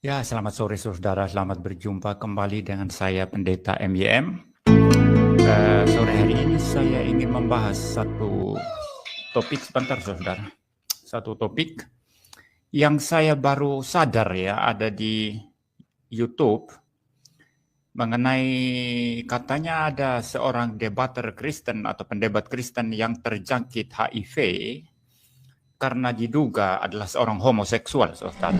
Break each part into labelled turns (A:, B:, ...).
A: Ya, selamat sore saudara. Selamat berjumpa kembali dengan saya Pendeta MYM. Sore hari ini saya ingin membahas satu topik, sebentar saudara. Satu topik yang saya baru sadar ya ada di YouTube mengenai katanya ada seorang debater Kristen atau pendebat Kristen yang terjangkit HIV karena diduga adalah seorang homoseksual, saudara.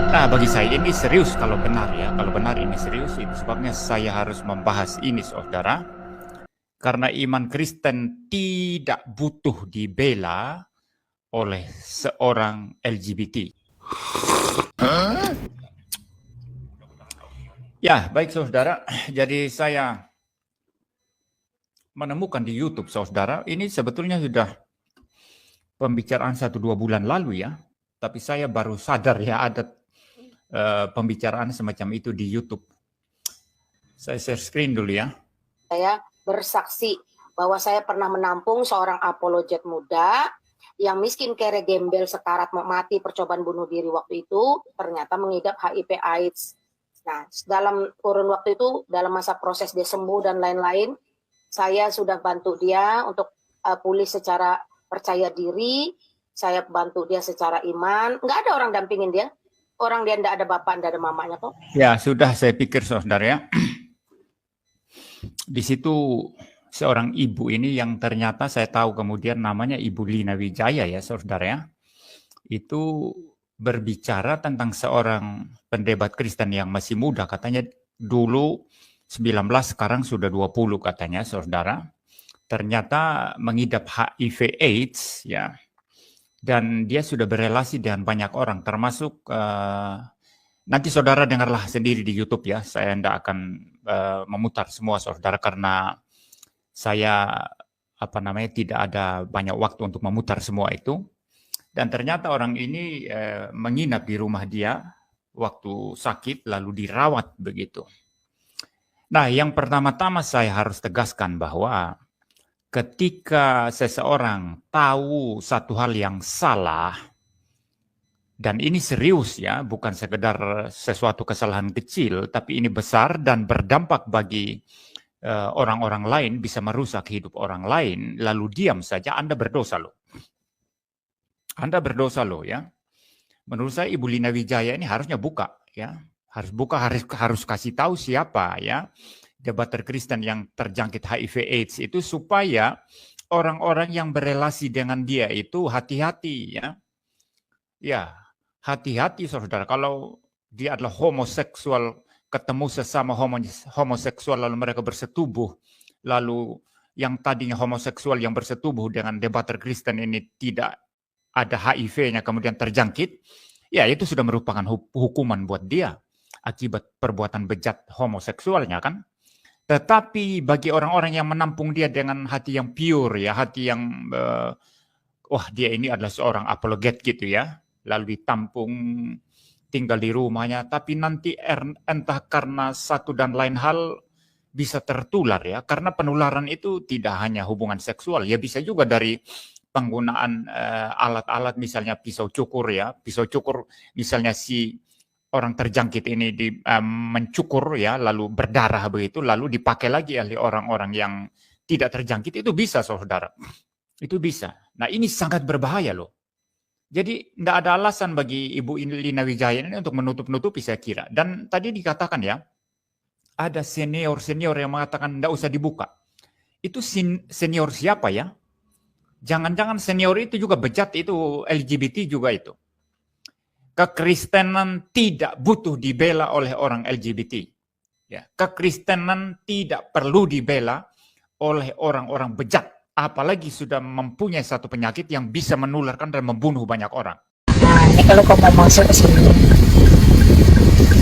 A: Nah, bagi saya ini serius kalau benar ya. Kalau benar ini serius, itu sebabnya saya harus membahas ini, saudara. Karena iman Kristen tidak butuh dibela oleh seorang LGBT. Ya, baik saudara. Jadi saya menemukan di YouTube, saudara, ini sebetulnya sudah pembicaraan 1-2 bulan lalu ya. Tapi saya baru sadar ya ada pembicaraan semacam itu di YouTube. Saya share screen dulu ya.
B: Saya bersaksi bahwa saya pernah menampung seorang apologet muda yang miskin, kere, gembel, sekarat, mau mati, percobaan bunuh diri waktu itu, ternyata mengidap HIV AIDS. Nah, dalam kurun waktu itu, dalam masa proses dia sembuh dan lain-lain, saya sudah bantu dia untuk pulih secara percaya diri, saya bantu dia secara iman. Nggak ada orang dampingin dia. Orang dia nggak ada bapak, nggak ada mamanya kok.
A: Ya, sudah saya pikir saudara ya. Di situ seorang ibu ini yang ternyata saya tahu kemudian namanya Ibu Lina Wijaya ya saudara ya. Itu berbicara tentang seorang pendebat Kristen yang masih muda. Katanya dulu 19, sekarang sudah 20 katanya saudara. Ternyata mengidap HIV AIDS ya. Dan dia sudah berelasi dengan banyak orang, termasuk nanti saudara dengarlah sendiri di YouTube ya. Saya tidak akan memutar semua saudara karena saya tidak ada banyak waktu untuk memutar semua itu. Dan ternyata orang ini menginap di rumah dia waktu sakit lalu dirawat begitu. Nah, yang pertama-tama saya harus tegaskan bahwa ketika seseorang tahu satu hal yang salah, dan ini serius ya, bukan sekedar sesuatu kesalahan kecil, tapi ini besar dan berdampak bagi orang-orang lain, bisa merusak hidup orang lain, lalu diam saja, Anda berdosa loh. Anda berdosa loh ya. Menurut saya Ibu Lina Wijaya ini harusnya buka ya, harus buka, harus kasih tahu siapa ya debater Kristen yang terjangkit HIV AIDS itu, supaya orang-orang yang berelasi dengan dia itu hati-hati ya. Ya, hati-hati saudara, kalau dia adalah homoseksual, ketemu sesama homoseksual lalu mereka bersetubuh, lalu yang tadinya homoseksual yang bersetubuh dengan debater Kristen ini tidak ada HIV-nya kemudian terjangkit, ya itu sudah merupakan hukuman buat dia akibat perbuatan bejat homoseksualnya kan. Tetapi bagi orang-orang yang menampung dia dengan hati yang pure ya, hati yang wah dia ini adalah seorang apologet gitu ya, lalu ditampung tinggal di rumahnya, tapi nanti entah karena satu dan lain hal bisa tertular ya, karena penularan itu tidak hanya hubungan seksual ya, bisa juga dari penggunaan alat-alat misalnya pisau cukur ya, pisau cukur misalnya si orang terjangkit ini mencukur ya, lalu berdarah begitu, lalu dipakai lagi oleh orang-orang yang tidak terjangkit, itu bisa saudara. Itu bisa. Nah ini sangat berbahaya loh. Jadi tidak ada alasan bagi Ibu Lina Wijaya ini untuk menutup-nutupi saya kira. Dan tadi dikatakan ya, ada senior-senior yang mengatakan tidak usah dibuka. Itu senior siapa ya? Jangan-jangan senior itu juga bejat, itu LGBT juga itu. Kekristenan tidak butuh dibela oleh orang LGBT. Ya, kekristenan tidak perlu dibela oleh orang-orang bejat, apalagi sudah mempunyai satu penyakit yang bisa menularkan dan membunuh banyak orang.
B: Nah, ini kalau kamu masuk ke sini.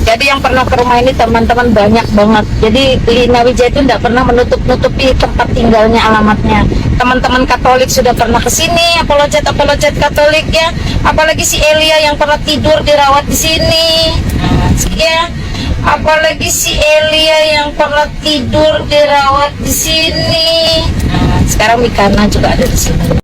B: Jadi yang pernah ke rumah ini teman-teman banyak banget. Jadi Lina Wijaya itu tidak pernah menutup-nutupi tempat tinggalnya, alamatnya. Teman-teman Katolik sudah pernah ke sini, apologet Katolik ya. Apalagi si Elia yang pernah tidur dirawat di sini. Ya. Apalagi si Elia yang pernah tidur dirawat di sini. Sekarang Mikana juga ada di sini.